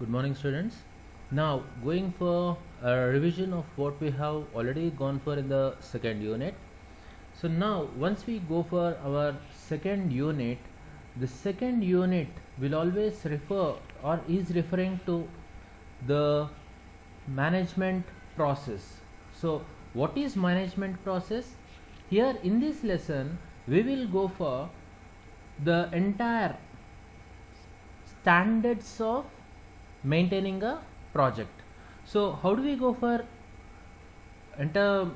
Good morning, students. Now, going for a revision of what we have already gone for in the second unit. So, now once we go for our second unit, the second unit will always refer or is referring to the management process. So, what is management process? Here in this lesson, we will go for the entire standards of maintaining a project. So how do we go for enter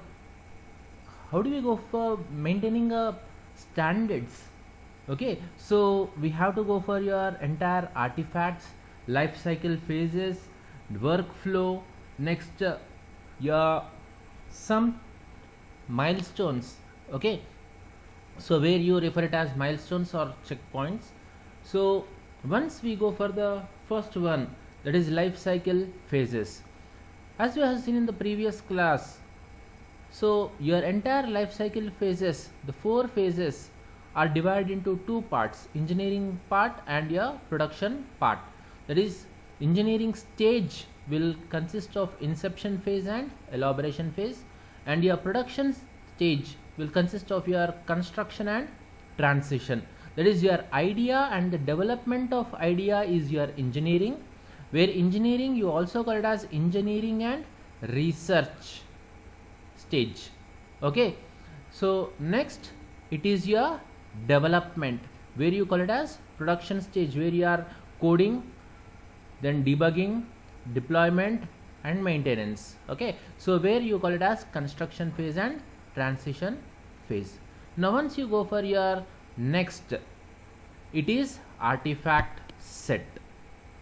how do we go for maintaining a standards? Okay, so we have to go for your entire artifacts, life cycle phases, workflow, next your some milestones. Okay, so where you refer it as milestones or checkpoints. So once we go for the first one, that is life cycle phases, as we have seen in the previous class. So your entire life cycle phases, the four phases, are divided into two parts: engineering part and your production part. That is, engineering stage will consist of inception phase and elaboration phase, and your production stage will consist of your construction and transition. That is, your idea and the development of idea is your engineering, where engineering you also call it as engineering and research stage. Okay, so next it is your development, where you call it as production stage, where you are coding, then debugging, deployment and maintenance. Okay, so where you call it as construction phase and transition phase. Now once you go for your next, it is artifact set.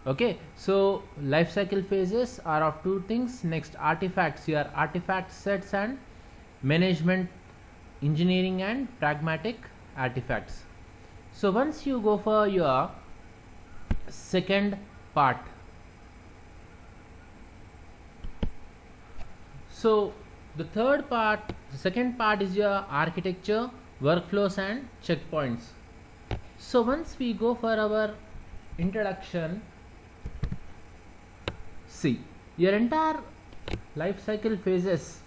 Okay, so life cycle phases are of two things. Next, artifacts, your artifact sets, and management, engineering and pragmatic artifacts. So once you go for your second part, so the third part, the second part is your architecture, workflows and checkpoints. So once we go for our introduction, see, your entire life cycle phases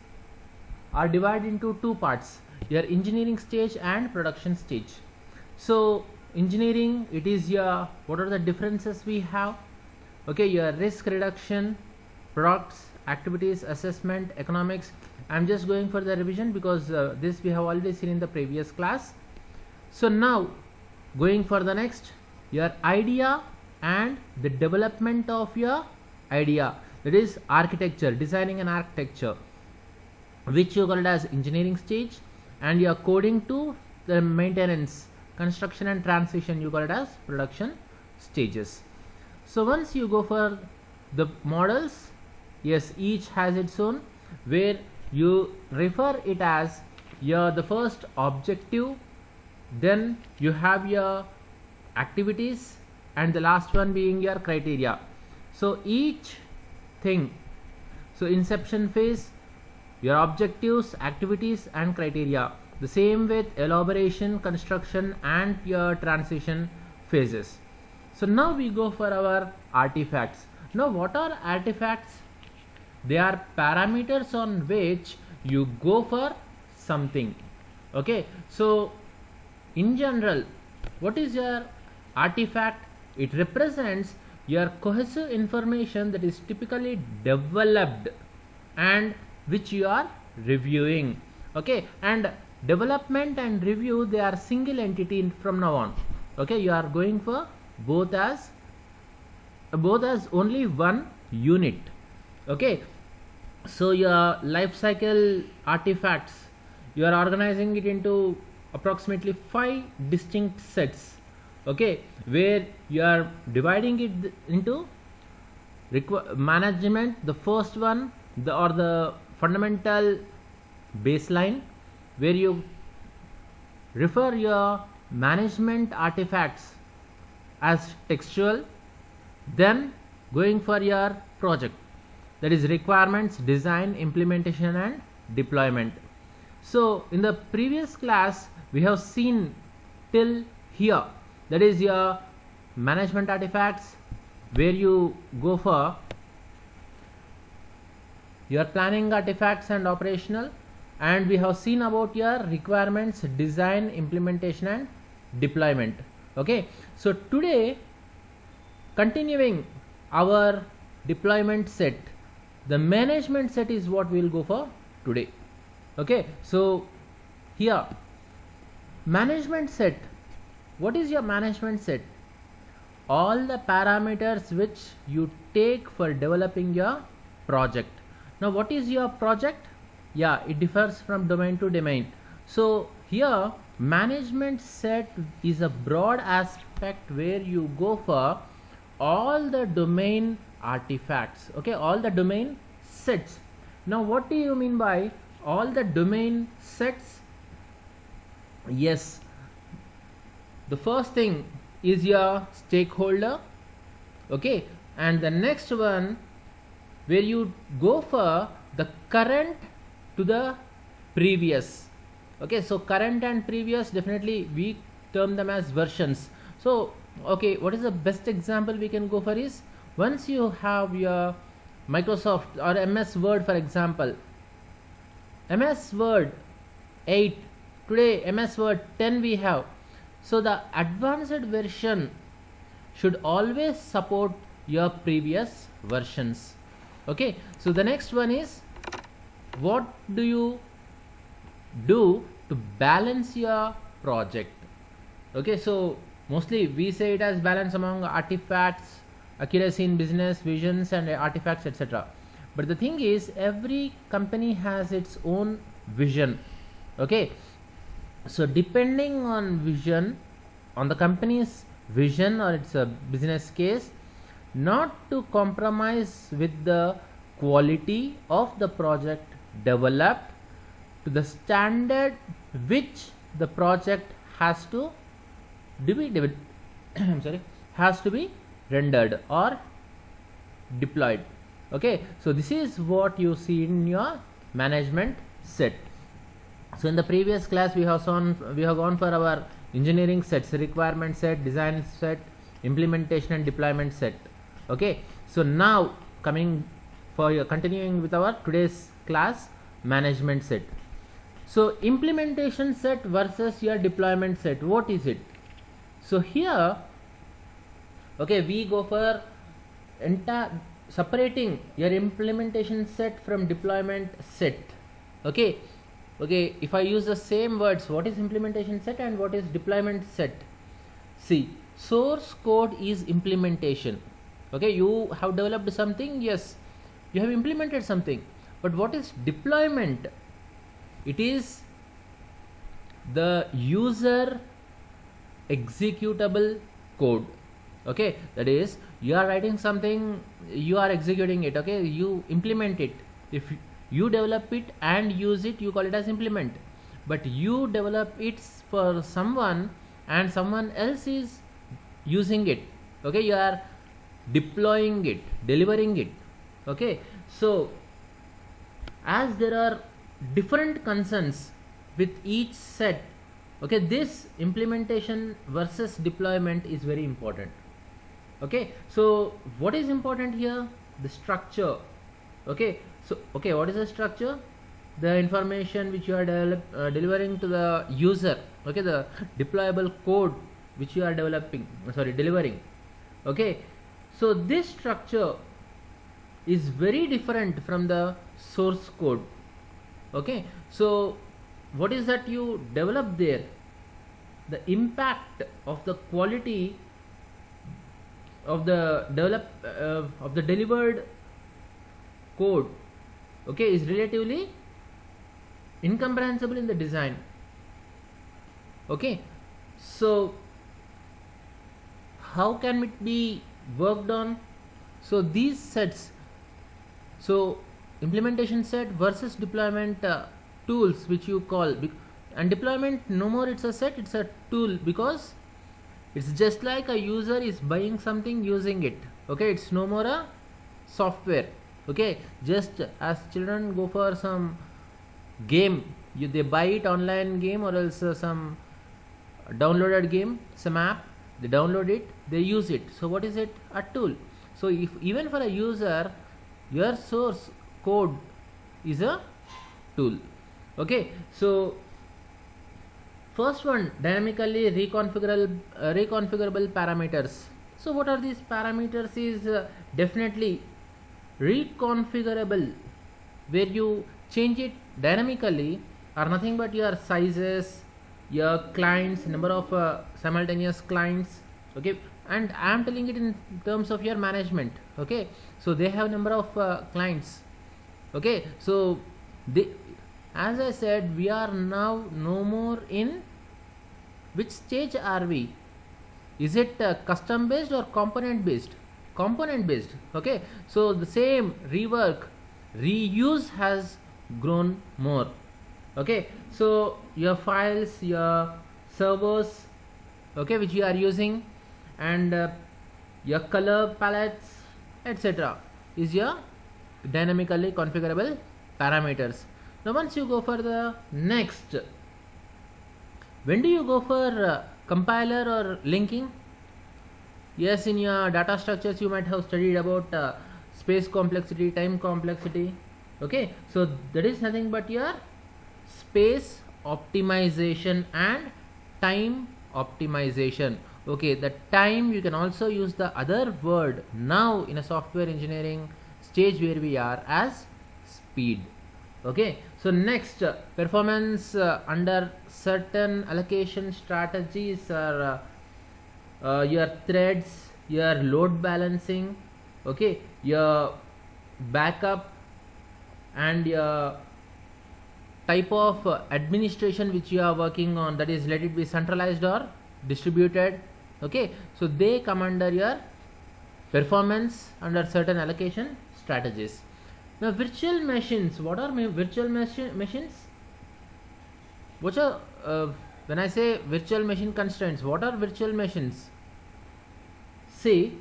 are divided into two parts: your engineering stage and production stage. So engineering, it is your, what are the differences we have? Okay, your risk reduction, products, activities, assessment, economics. I'm just going for the revision because this we have already seen in the previous class. So now going for the next, your idea and the development of your idea, that is architecture, designing an architecture, which you call it as engineering stage, and your coding to the maintenance, construction and transition, you call it as production stages. So once you go for the models, yes, each has its own, where you refer it as your the first objective, then you have your activities, and the last one being your criteria. So each thing, so inception phase, your objectives, activities and criteria. The same with elaboration, construction and your transition phases. So now we go for our artifacts. Now what are artifacts? They are parameters on which you go for something. Okay, so in general, what is your artifact? It represents your cohesive information that is typically developed and which you are reviewing. Okay, and development and review, they are single entity from now on. Okay, you are going for both as only one unit. Okay, so your life cycle artifacts, you are organizing it into approximately 5 distinct sets. Okay, where you are dividing it into management, the first one, the fundamental baseline, where you refer your management artifacts as textual. Then going for your project, that is requirements, design, implementation and deployment. So in the previous class we have seen till here, that is your management artifacts, where you go for your planning artifacts and operational, and we have seen about your requirements, design, implementation and deployment. Okay, so today continuing our deployment set, the management set is what we will go for today. Okay, so here management set, what is your management set? All the parameters which you take for developing your project. Now what is your project? Yeah, it differs from domain to domain. So here management set is a broad aspect where you go for all the domain artifacts, okay, all the domain sets. Now what do you mean by all the domain sets? Yes, the first thing is your stakeholder, okay, and the next one where you go for the current to the previous. Okay, so current and previous, definitely we term them as versions. So okay, what is the best example we can go for is, once you have your Microsoft or MS Word, for example, MS Word 8, today MS Word 10 we have. So the advanced version should always support your previous versions. Okay, so the next one is, what do you do to balance your project? Okay, so mostly we say it as balance among artifacts, accuracy in business, visions and artifacts, etc. But the thing is, every company has its own vision. Okay, so depending on vision, on the company's vision or its a business case, not to compromise with the quality of the project developed to the standard which the project has to be has to be rendered or deployed. Okay, so this is what you see in your management set. So in the previous class we have gone for our engineering sets, requirement set, design set, implementation and deployment set. Okay, so now continuing with our today's class, management set. So implementation set versus your deployment set, what is it? So here, okay, we go for separating your implementation set from deployment set. Okay, if I use the same words, what is implementation set and what is deployment set? See, source code is implementation. Okay, you have developed something, yes, you have implemented something. But what is deployment? It is the user executable code. Okay, that is, you are writing something, you are executing it. Okay, you implement it. If you develop it and use it, you call it as implement. But you develop it for someone and someone else is using it. Okay, you are deploying it, delivering it. Okay, so as there are different concerns with each set, okay, this implementation versus deployment is very important. Okay, so what is important here? The structure. Okay, so okay, what is the structure? The information which you are delivering to the user. Okay, the deployable code which you are delivering. Okay, so this structure is very different from the source code. Okay, so what is that you develop there? The impact of the quality of the delivered code, okay, is relatively incomprehensible in the design. Okay, so how can it be worked on? So these sets, so implementation set versus deployment tools which you call, and deployment, no more it's a set, it's a tool, because it's just like a user is buying something, using it. Okay, it's no more a software. Okay, just as children go for some game, they buy it, online game or else some downloaded game, some app, they download it, they use it. So what is it? A tool. So if even for a user, your source code is a tool. Okay, so first one, dynamically reconfigurable parameters. So what are these parameters? Is definitely reconfigurable, where you change it dynamically, are nothing but your sizes, your clients, number of simultaneous clients. Okay, and I am telling it in terms of your management. Okay, so they have number of clients. Okay, so they, as I said, we are now no more in which stage are we? Is it custom based or component based? Component based. Okay, so the same rework, reuse has grown more. Okay, so your files, your servers, okay, which you are using, and your color palettes, etc., is your dynamically configurable parameters. Now once you go for the next, when do you go for compiler or linking? Yes, in your data structures you might have studied about space complexity, time complexity. Okay, so that is nothing but your space optimization and time optimization. Okay, the time, you can also use the other word now in a software engineering stage where we are, as speed. Okay, so next, performance under certain allocation strategies are your threads, your load balancing, okay, your backup, and your type of administration which you are working on, that is, let it be centralized or distributed. Okay, so they come under your performance under certain allocation strategies. Now virtual machines, what are virtual machines? What are when I say virtual machine constraints, what are virtual machines? See,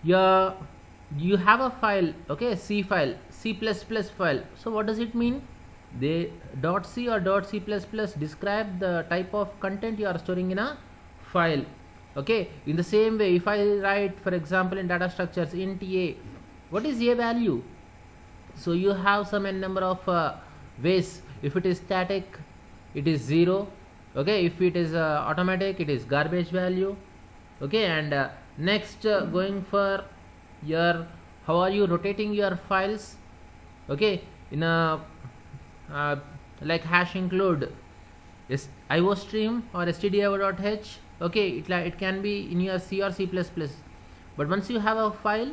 you have a file, okay, C file, C++ file. So what does it mean? They .c or .c++ describe the type of content you are storing in a file. Okay, in the same way, if I write, for example, in data structures, int a, what is a value? So you have some n number of ways. If it is static, it is 0. Okay, if it is automatic, it is garbage value. Okay, and next, going for your, how are you rotating your files? Okay, in a like hash include is iostream or stdio.h. Okay, it can be in your C or C++, but once you have a file,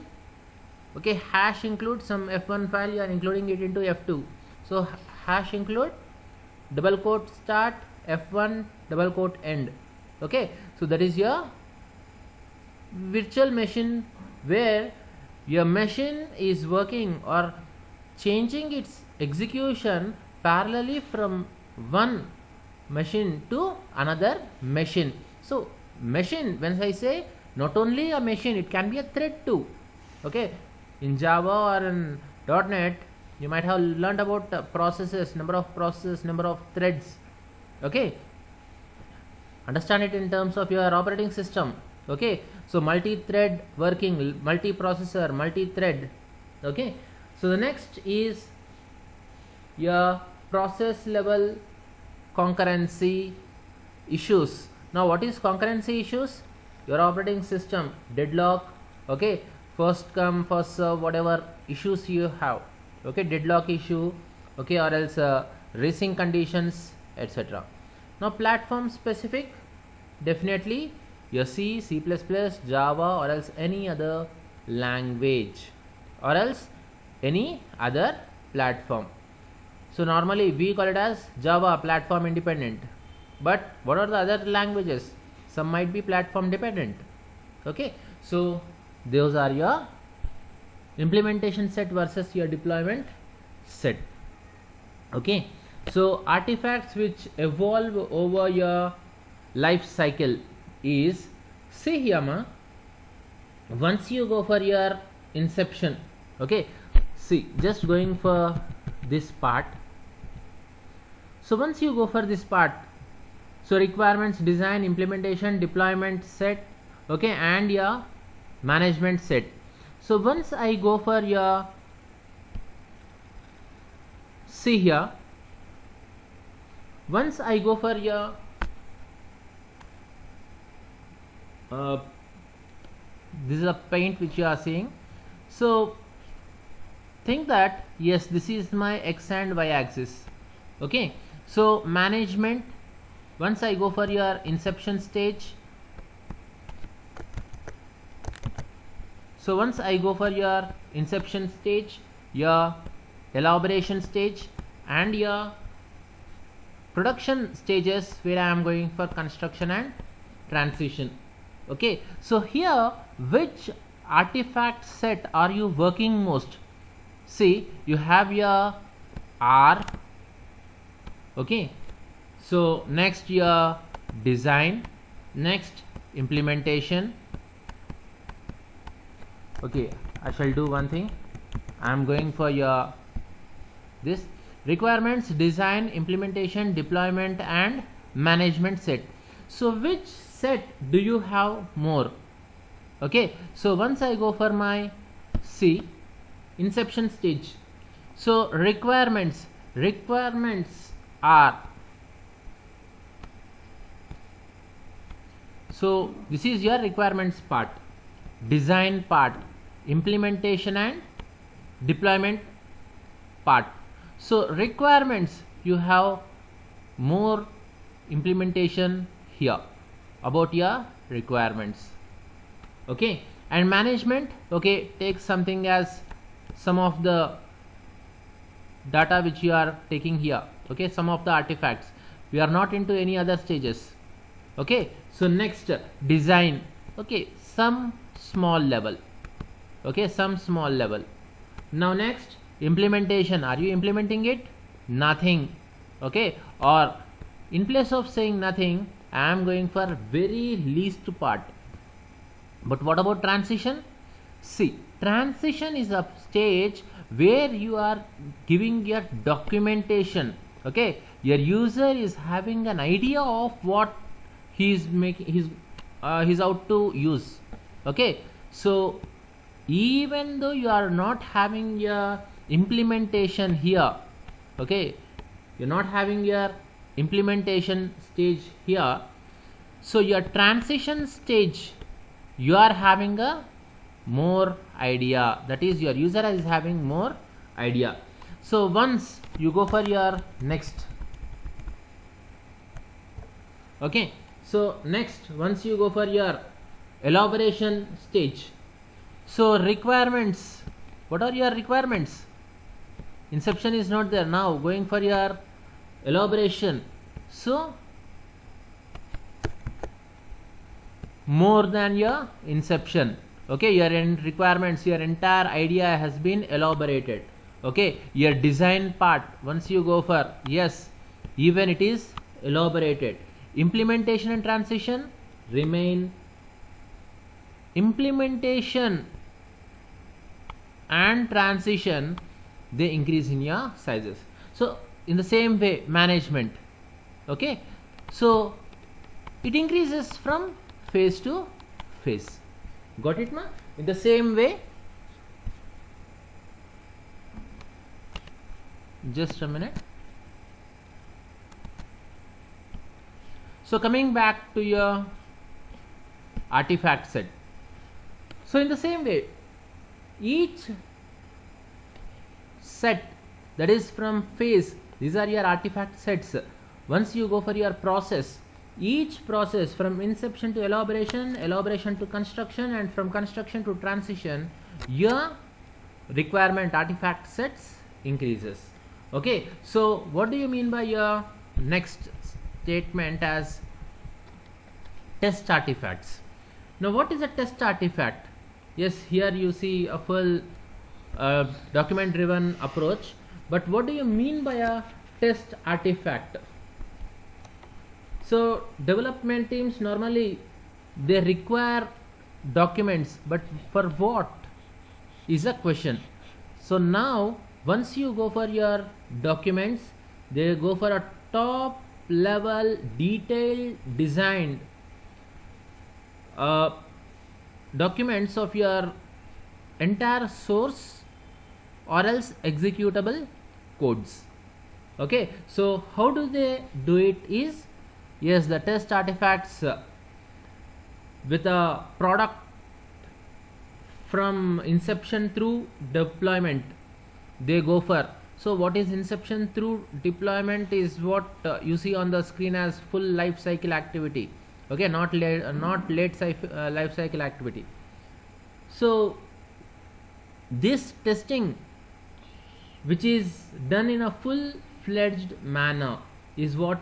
okay, hash include some f1 file, you are including it into f2. So hash include double quote start f1 double quote end. Okay, so that is your virtual machine, where your machine is working or changing its execution parallelly from one machine to another machine. So machine, when I say, not only a machine, it can be a thread too. Okay, in Java or in .NET, you might have learned about processes, number of processes, number of threads. Okay, understand it in terms of your operating system. Okay, so multi-thread working, multi-processor, multi-thread. Okay, so the next is your process level concurrency issues. Now what is concurrency issues? Your operating system deadlock. Okay, first come first serve, whatever issues you have. Okay, deadlock issue, okay, or else racing conditions, etc. Now platform specific, definitely your C, C++, Java, or else any other language, or else any other platform. So normally we call it as Java platform independent, but what are the other languages? Some might be platform dependent. Okay, so those are your implementation set versus your deployment set. Okay, so artifacts which evolve over your life cycle is, see here ma, once you go for your inception, okay, see, just going for this part. So once you go for this part, so requirements, design, implementation, deployment set, okay, and your management set. So once I go for your, see here, once I go for your this is a paint which you are seeing. So think that yes, this is my x and y axis. Okay, so management, once I go for your inception stage, so once I go for your inception stage, your elaboration stage, and your production stages, where I am going for construction and transition. Okay, so here which artifact set are you working most? See, you have your R. Okay, so next your design, next implementation. Okay, I shall do one thing. I am going for your this requirements, design, implementation, deployment, and management set. So which set do you have more? Okay, so once I go for my C, inception stage, so requirements are, so this is your requirements part, design part, implementation and deployment part. So requirements, you have more implementation here about your requirements. Okay, and management, okay, take something as some of the data which you are taking here. Okay, some of the artifacts, we are not into any other stages. Okay, so next design, okay, some small level. Okay, some small level. Now next implementation, are you implementing it? Nothing. Okay, or in place of saying nothing, I am going for very least part. But what about transition? See, transition is a stage where you are giving your documentation. Okay, your user is having an idea of what he is making, he's out to use. Okay, so even though you are not having your implementation here, okay, you're not having your implementation stage here, so your transition stage, you are having a more idea, that is your user is having more idea. So once you go for your next, okay, so next once you go for your elaboration stage, so requirements, what are your requirements? Inception is not there. Now going for your elaboration, so more than your inception. Okay, your requirements, your entire idea has been elaborated. Okay, your design part, once you go for yes, even it is elaborated. Implementation and transition remain. Implementation and transition, they increase in your sizes. So in the same way management, okay, so it increases from phase to phase. Got it, ma? In the same way, just a minute. So coming back to your artifact set, so in the same way, each set, that is from phase, these are your artifact sets. Once you go for your process, each process from inception to elaboration, elaboration to construction, and from construction to transition, your requirement artifact sets increases. Okay, so what do you mean by your next statement as test artifacts? Now what is a test artifact? Yes, here you see a full document driven approach, but what do you mean by a test artifact? So development teams normally they require documents, but for what is a question. So now once you go for your documents, they go for a top level detailed designed documents of your entire source or else executable codes. Okay, so how do they do it is, yes, the test artifacts with a product from inception through deployment they go for. So what is inception through deployment is what you see on the screen as full life cycle activity. Okay, not late life cycle activity. So this testing which is done in a full fledged manner is what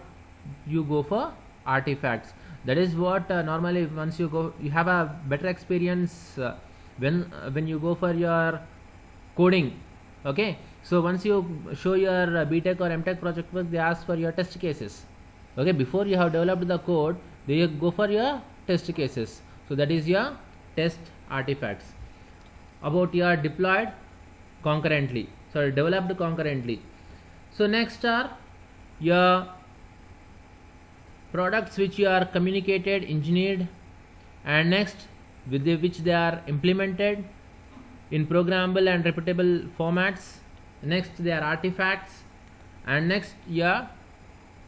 you go for artifacts. That is what normally once you go, you have a better experience when you go for your coding. Okay, so once you show your BTech or MTech project work, they ask for your test cases. Okay, before you have developed the code, they go for your test cases. So that is your test artifacts. About your deployed concurrently, sorry, developed concurrently. So next are your products which you are communicated, engineered, and next with which they are implemented in programmable and repeatable formats. Next they are artifacts, and next your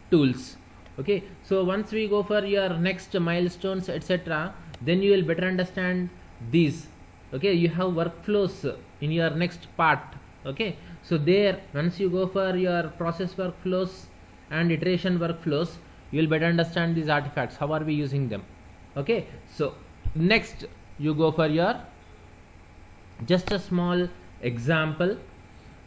tools. Okay, so once we go for your next milestones, etc., then you will better understand these. Okay, you have workflows in your next part. Okay, so there once you go for your process workflows and iteration workflows, you will better understand these artifacts, how are we using them. Okay, so next you go for your just a small example.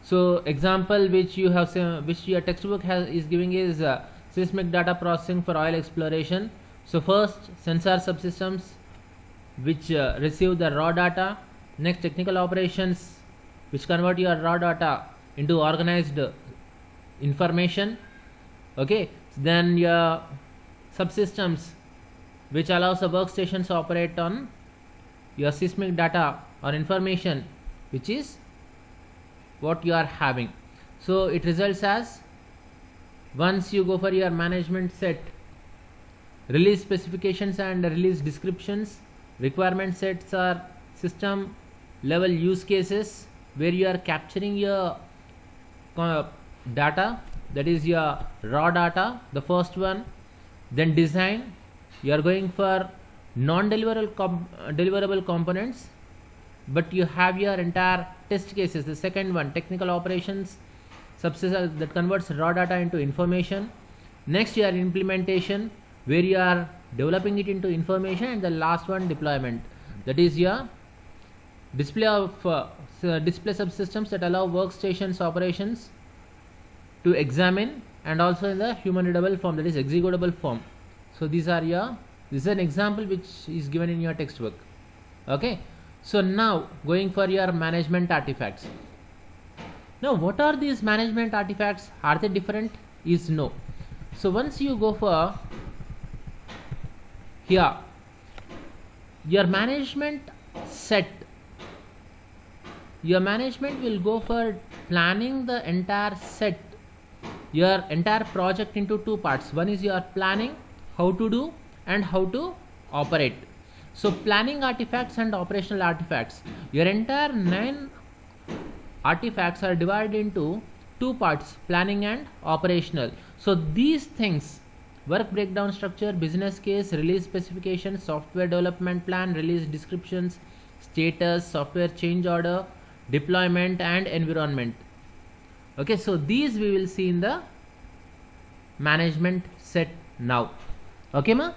So example which you have which your textbook is giving is seismic data processing for oil exploration. So first, sensor subsystems which receive the raw data. Next, technical operations which convert your raw data into organized information. Okay, then your subsystems which allows the workstations to operate on your seismic data or information which is what you are having. So it results as, once you go for your management set, release specifications and release descriptions. Requirement sets are system level use cases where you are capturing your data, that is your raw data, the first one. Then design, you are going for non-deliverable components, but you have your entire test cases. The second one, technical operations subsystem that converts raw data into information. Next, your implementation where you are developing it into information, and the last one, deployment, that is your display of display subsystems that allow workstations operations to examine, and also in the human readable form, that is executable form. So these are your, this is an example which is given in your textbook. Okay, so now going for your management artifacts. Now what are these management artifacts? Are they different? Is no. So once you go for here your management set, your management will go for planning the entire set, your entire project into two parts. One is your planning, how to do and how to operate. So planning artifacts and operational artifacts, your entire 9 artifacts are divided into two parts, planning and operational. So these things, work breakdown structure, business case, release specification, software development plan, release descriptions, status, software change order, deployment and environment. Okay, so these we will see in the management set now. Okay ma?